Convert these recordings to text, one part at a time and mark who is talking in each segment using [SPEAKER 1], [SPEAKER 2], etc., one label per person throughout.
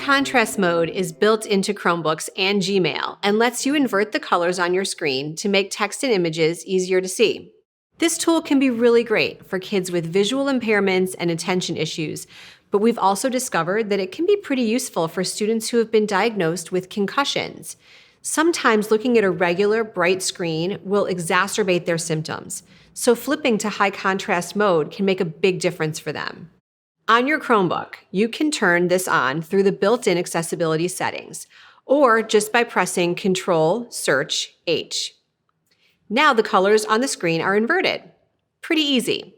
[SPEAKER 1] contrast mode is built into Chromebooks and Gmail and lets you invert the colors on your screen to make text and images easier to see. This tool can be really great for kids with visual impairments and attention issues, but we've also discovered that it can be pretty useful for students who have been diagnosed with concussions. Sometimes looking at a regular, bright screen will exacerbate their symptoms, so flipping to high contrast mode can make a big difference for them. On your Chromebook, you can turn this on through the built-in accessibility settings, or just by pressing Control-Search-H. Now the colors on the screen are inverted. Pretty easy.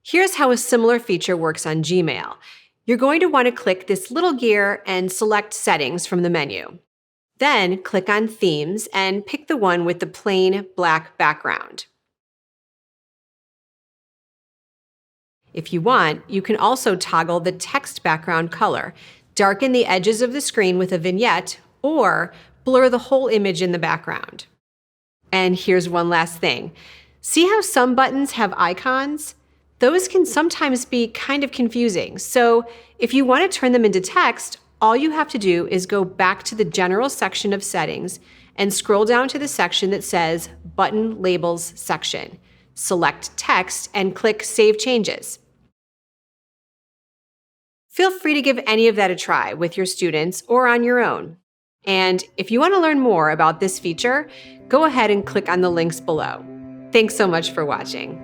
[SPEAKER 1] Here's how a similar feature works on Gmail. You're going to want to click this little gear and select Settings from the menu. Then click on Themes and pick the one with the plain black background. If you want, you can also toggle the text background color, darken the edges of the screen with a vignette, or blur the whole image in the background. And here's one last thing. See how some buttons have icons? Those can sometimes be kind of confusing, so if you want to turn them into text, all you have to do is go back to the General section of Settings and scroll down to the section that says Button Labels section. Select Text and click Save Changes. Feel free to give any of that a try with your students or on your own. And if you want to learn more about this feature, go ahead and click on the links below. Thanks so much for watching.